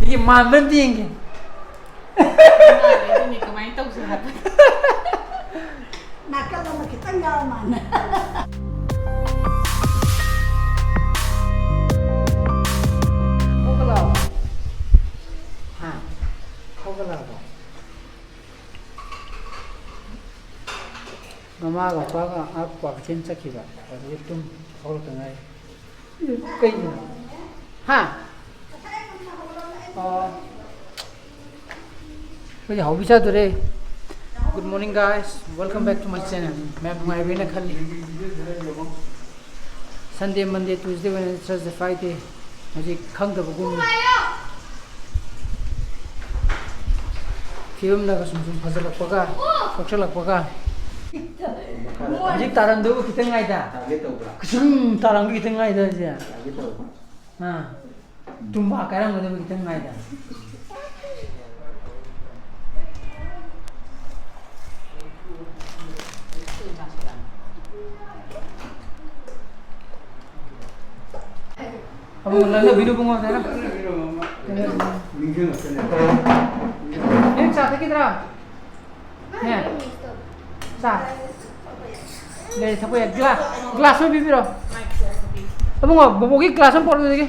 이게 만번 비행기. Ini kemarin tahu siapa. Nah kalau kita nyaman. Kau kalau, kau kalau. Mama gặp bác áp quả trên chắc kì vậy, và tiếp tục câu từ ngày cây gì, ha? bây giờ học visa rồi đây. Good morning guys, welcome back to my channel. मैं हमारे बिना खाली Sunday, Monday, Tuesday, Wednesday, Thursday, Friday मुझे खंग दबो गुम film ना कसम सुन फजल लगपगा, फक्शल लगपगा Jadi tarang dulu kita ngai dah. Kesum tarang kita ngai dah je. Tumba karang dulu kita ngai dah. Kamu lalu biru bunga sana? Ini satu kita. Ni. Sah. Dari siapa ya? Gelas में भी रहो। अब वो की gelas में पड़ देगी।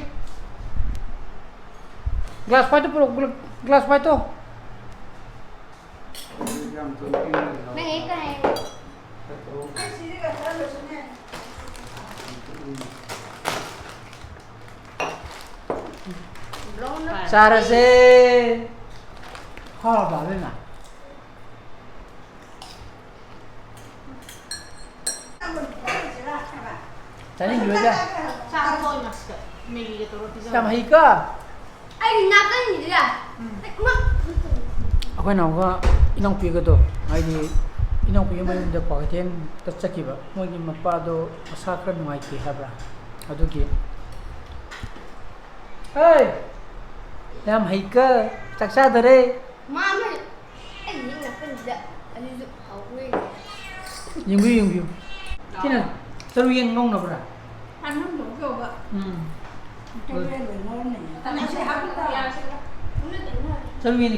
Gelas पाई तो पड़ो, gelas पाई तो। मैं एक है। सारा से हाँ बाबे ना Tadi juga Sa thôi mà mì cái roti sama Hika. Anh nạp cái gì vậy? Aku nak juga inang pi gitu. Ini inang pi yang mana dapat pakai tercakap. Mungkin mapa do masakan ngai ki habra. Aduh ki. Hey, nam Hika, caksa dere. Mama, anh nạp cái gì? Anh giúp hậu quy. Yengbiriba. Kena terus yang ngong nak berah. Ăn nó đủ rồi vợ. Cho lên rồi ngon này. Anh sẽ học cái gì? Terus yang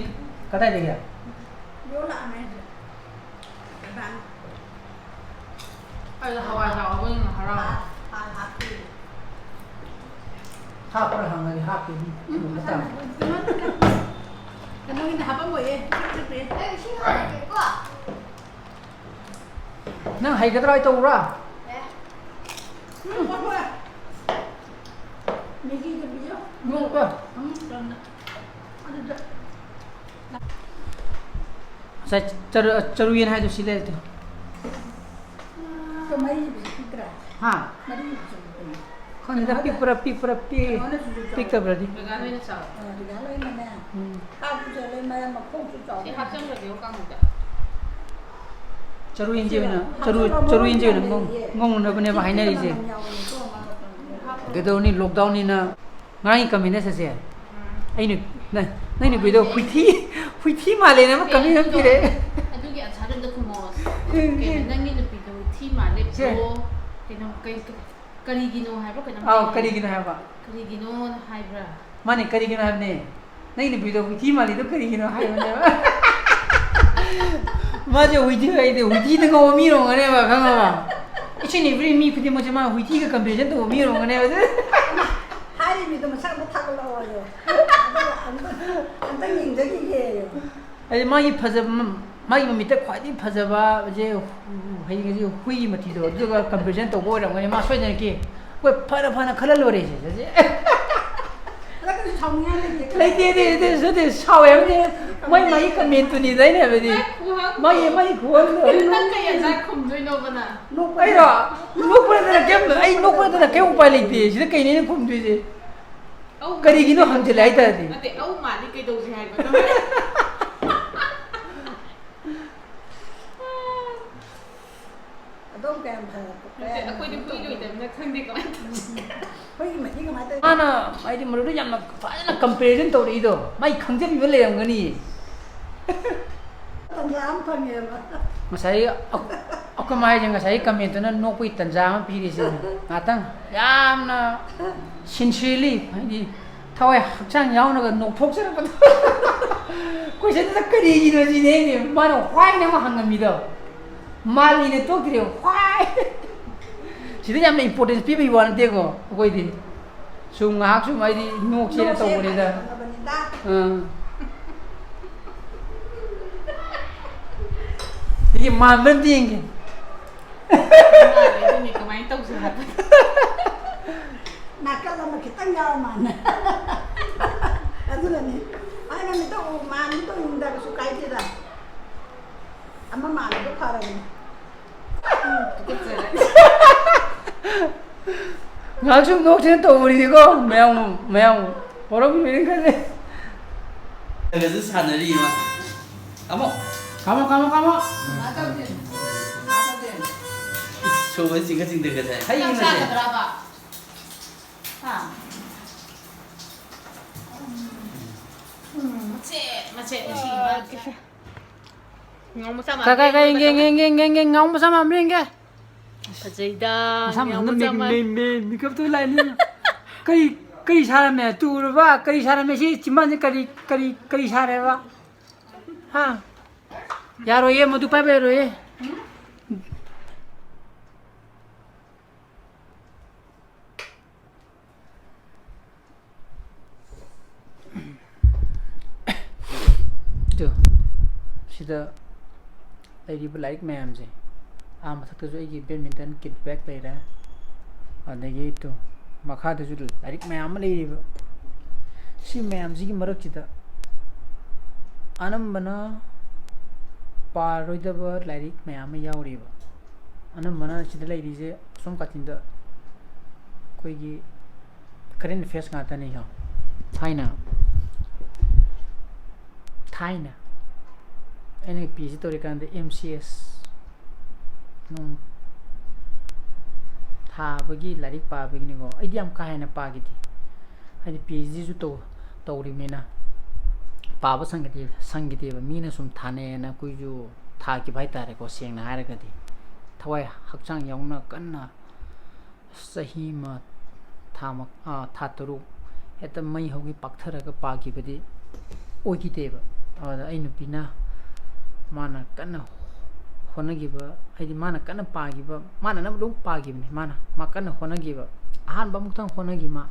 kata dia. Vô lại này. Các bạn. Bây giờ hỏi hỏi bên mà hỏi Hap orang hangai hap ini. Betul. Cái nơi nào bấm bụi. Anh xin hỏi cái quoi? Nang hai kata itu ura. Miki cái bây giờ. Ngong apa? Saya ceruin hai tu sila itu. Cái mấy gì bị ra. Ha. Mấy gì. Kan ada pik tak berarti. Dengan ini sao? Thì gắn lên mà nè. Tao cũng giờ lên mà không chịu chọn. Si học xong rồi kiểu căng một Ceruin je mana? Ceruin je mana? Ngong na benda bahaya ni je. Gitu ni lockdown ni na ngai kami ni sahaja. Ini, nah ini video huiti Malle nama kami nam kire. Aduh ya cara dah kumos. Kayak nanti ni video huiti Malle pro. Kayak kari gino hai bro kayak. Oh kari gino hai apa? Kari gino hai bro. Mana kari gino hai ni? Nah ini video huiti Malle tu kari gino hai mana? Macam huiti hai tu huiti tu kau mirong ane apa kan apa? Ichi ni beri mi putih macam mana huiti ke comparison tu mirong ane apa tu? Hai đi mình tụi mình sang nó thắc lo rồi. Anh ta nhìn thấy cái gì rồi. Ai mai phasa mai mà mình ta khoai đi phasa ba je hay cái gì hui mà thì rồi cái comparison tu bôi rằng cái mà xoay này kia, quay phana khá là lừa đấy chứ. Nó cái thòng nha Lấy tiền số tiền sao em chứ? Mấy comment tụi này đấy nè vậy đi. Mấy cuốn rồi. Tất cả những không đối nộp na. Nộp ấy rồi. Nộp vào đây là kém rồi. Ấy nộp vào đây là kém phải lấy tiền. Chứ cái này nó không được gì. Cái gì nó hàng chỉ lấy ta đi. Nanti Âu mà đi cái đầu gì hay vậy? Đông kèm thờ. Aku đi quay rồiแต่ไม่เคยได้ก่อน Hui mà chỉ có máy tay. Ana, ai đi mà nó nhầm là phải là comparison tụi đi đâu. Mấy không chấp nhận làm cái gì. Tầm giám thôi nhiều mà. Masai ako mai jang sai comment na no pui tanjama piri sin. Atang yamna sincerely di thawai hakchang yauna nokthok sera pa question da kari no ji ne mano why ne ma hangami do mali ne to kire why sida yamna importance pi bi wan de ko koi di sum ngak sum ai di nok se na to ni da ini malam tinggi. Ini kemarin tahu siapa. Nak kalau kita nyal mana? Itu nih. Ayah kami tu mana tu indah kesukai kita. Amma mana tu parah ni. Langsung nok sini tahu ni ko, meong, orang ni kan ni. Itu sana ni mah. Kamu. Macam ni. Coba singkat dekat saya. Hai ini Siapa ni. berapa? Macet sih. Ngomong sama. Kakak ingin ngomong sama mereka. Fazida. Sama makeup tu lain ni. Kari saran me tu ba, kari saran me si cuma ni kari saran ba. Ha. Yaro ye madu pa bero ye. Tu. Sida lady like ma'am je. Mathak tu Eigi badminton kit bag lay ra. Adagi tu makha tu like ma'am lay ri. Si ma'am ji ki marak chida. Anam bana पारोइदब लाइरिक मैम यावरीब अनमना सिद लाइरिजे सोम कातिंदा कोइगी करेंट अफेयर्स गाता नहीं हो थाइना एने पीजी तोरे कांदे एमसीएस नो थाबगी लाइरिक पाबगी निगो आइदि याम काहेना पागिदि आइदि पीजी जु तौरिमेना पाब संगीत मीना सूम थाने ना कोई जो था कि भाई तारे को सेंगना हारगदी थवाई हक्चांग याउना कन्ना सही मा था तरुक हेत मई होगी पक्थरग पागिबदी ओगिदेब अदा आई नुपिना माना कन्ना होनगिब आइदि माना कन्ना पागिब माना नम लोग पागिबनी माना मा कन्ना होनगिब आहान बमुक्तंग होनगिमा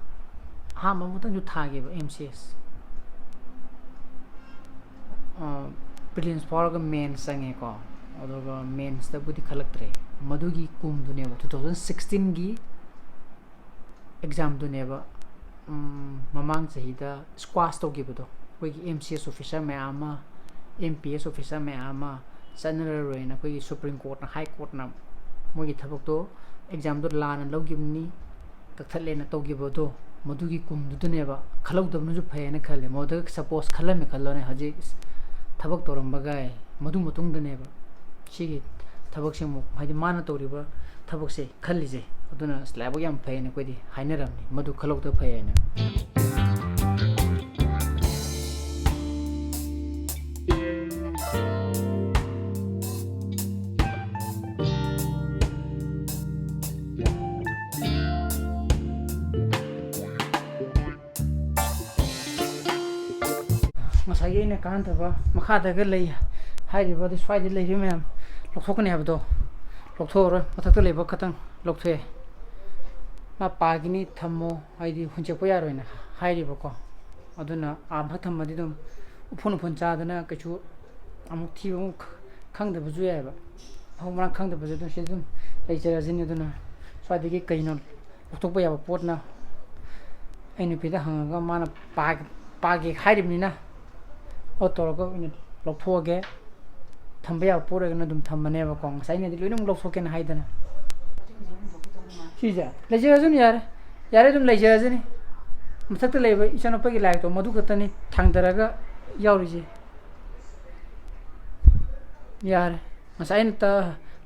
आहान बमुक्तंग जो थागिब एमसीएस प्रिलिम्स फाउरगा मेन्स संगे को अदुगा मेन्स दा बुदि खलक्त्रे मदुगी कुम दुनेबा 2016 गी एग्जाम दुनेबा ममांग सहिदा स्क्वाश तोगिबदो कोइगी एमसीएस ऑफिसर मैमा एमपीएस ऑफिसर मैमा सनर रोइना कोइगी सुप्रीम कोर्ट ना हाई कोर्ट ना मोगी थबक तो एग्जाम दो लाना लौगिबनी कथलेना तोगिबदो मदुगी कुम दुनेबा खलौदबनुजु फयना खले मोदग सपोज खलमे खलोने हजि थबक तोरंबगाय मदु मतुंगदनेबा सिगी थबक से मु हाइदि माना तोरिबा थबक से खल्लिजे अदुना slab yam फयने कोइदि हाइनरमनि मदु खलौद फयना masai ne kan ta ba makha da ga lei hai ba de swai de lei mem lokthok ne habdo lokthor mathak to leba khatang lokthe ma pagini thammo hai di hunche po yaro na hai ri ba ko aduna am ha thamma di dum upon cha da na kachu amuk thi bu khang da bu ju ya ba homrang khang da bu ju se dum lei jara jin aduna swai de gi kaino lokthok po ya ba pot na ai nu pi da hang ga mana pagi hai ri ni na 어떠러고 이제 럭포게 탐배야 보래가는 좀 탐만해봐 공 사이네들 이놈 럭포게는 하이드나 시자 레저라즈니 야래 좀 레저라즈니 무탁들 레이버 이천어 빼기 라이도 모두 갔더니 당더라가 야우리지 야래 마사이는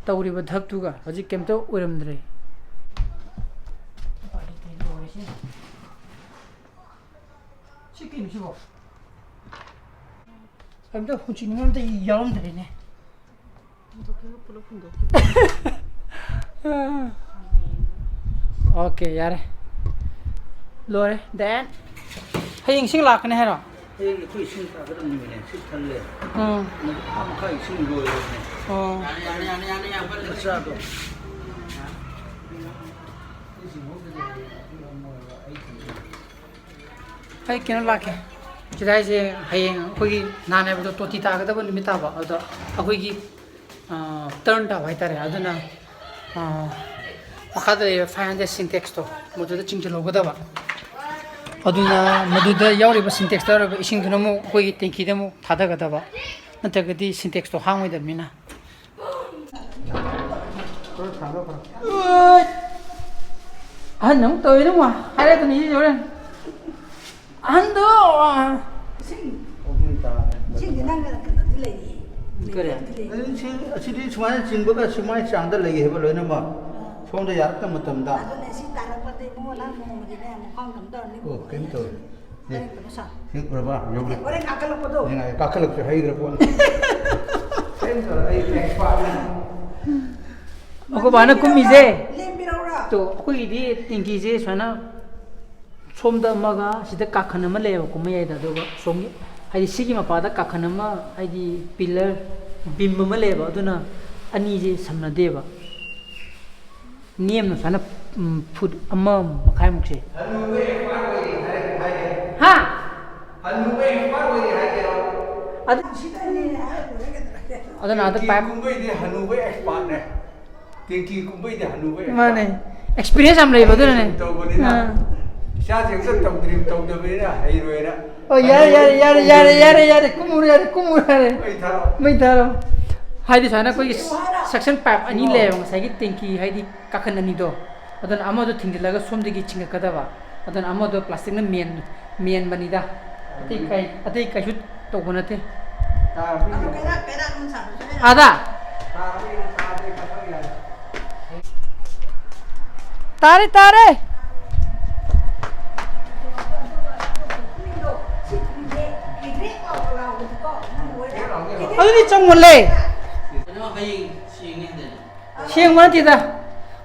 따우리버 덕두가 아직 겜도 오름들이 치킨 쉬고 Amda hunchini ngamda yalam dharine. Okay, yaar. Lore, then. hiyeng sing lak ne hero Hey, kui sing ta ga dam ni ne, sing thal le. Ni am khai sing go le ne. Sa do. hai kena lak ke chidai je hiyeng khoi na ne ba to ti ta ga da ni ta ba ado akhoi gi turn ta vai tare aduna makada 500 syntax to modu da ching chalo ga da ba aduna modu da yauri ba syntax ta ba ising thuna mo khoi gi tenki da mo thada ga da ba nata ga di syntax to hang wai da mina anh nóng tới đúng không? Hai đây tụi mình đi rồi. Anh đó. 신기 난가 들레이. 그래. Sidi semua jingbaga semua sangda lagi heba loina ma. Somda yarak ta matamda. 나도네 시다라버데 뭐나 뭐지네 뭐 황금도 니. Oh, kento. 네, 그래서. Sing berapa? Yogi. 오래 가kal고도. Yang kakalak hai grapon. Kento ai ekspana. Aku mana kumize. 렘비라우라. To aku ini tinggi je sana. Somda maga sida kakhan ma le ko mai da do somgi. Hai sigi ma pada kakhan ma ai di pillar bim ma le ba aduna ani je samna de ba. Niyam na sana food amma makai mukse. Ha? Ada 시다니 aduna ada pipe kumbai di hanubai expert ne. Tingki kumbai di hanubai. mana experience am le ba do ne. Siya sing tong dream tong de bena hai roina. Oh yare kumur mai tharo haidi sana koi section pipe ani le bang sai gi tanki haidi kakhan ani do adan amo do thing laga som de gi chinga kada ba adan amo do plastic na men bani da atei kai shut to gonate 베라 문사. ada tare aduh ni cong mulai siang mana tidak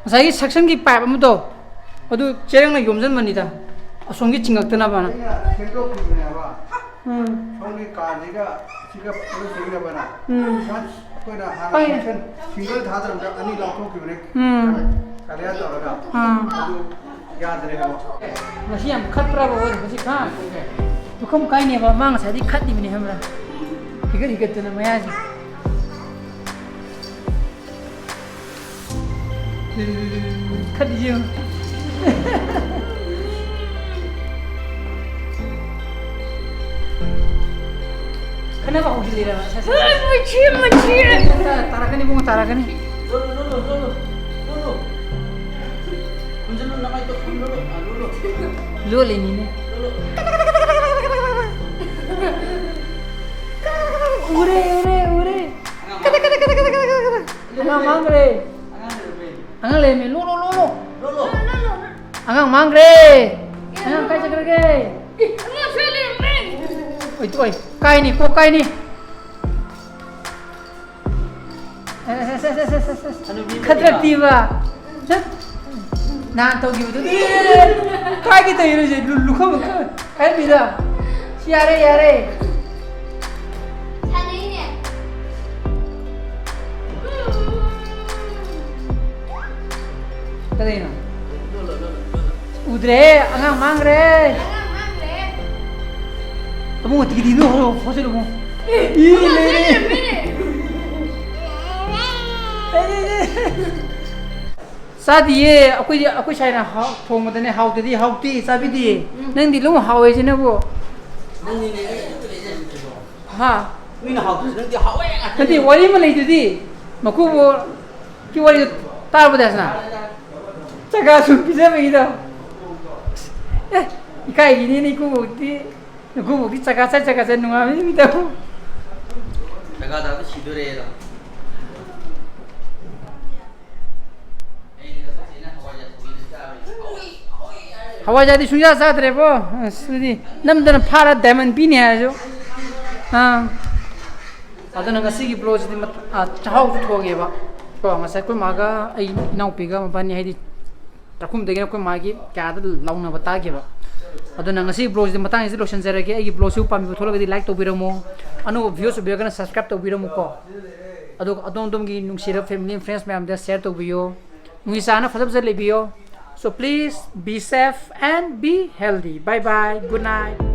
saya section ki pipe amu do aduh cereng na yomjan mani da asongi cingak tena bana Kento kibena ba. Songi kajiga siga pulu siga bana. Koi na hana single dhadar ani lakho kibene. Kaliya to raga. Adu yaad rahe ho. masih yang khat pra ba masih khan tu kam kai ne ba mang sa di khat ni mini hamra higat tena maya ji khat di jo kenapa kau gila sa tarakani bunga tarakani lolo ini ne ure angang mangre angang le me lolo angang mangre angang kai chakrage oi tu oi kai ni ko kai ni khatraktiva na to gitu kai kita ini je lu kau kai bila yare 사내이네. tadi na udre angang mangre kamu ngerti di no fosil mo Sadi aku China thong ma ne how ti sabi di nang di lu how e ne bo ha Mina hau tu nang di hau nanti wali ma le di maku bo ki wali tar bo dasna jaga su bisa me ida ikai ini ku ti jaga sa nunga me ida Jaga dah tu sidure lah. hawa jadi suya sa tre bo sudi namdana phara diamond pin hai jo ha adana ngasi gi blouse di chau thoge ba ko ngasa ko maga ai nau piga ma bani hai di takum de ko magi kya da launa bata ge ba aduna ngasi blog de matang isi lotion jarage ai blog su pami thola gadi like to biramo anu views be gana subscribe to biramo ko adu adom dom gi nungsira family and friends mayam da share to biyo ngi sana phasab jale biyo so please be safe and be healthy bye bye good night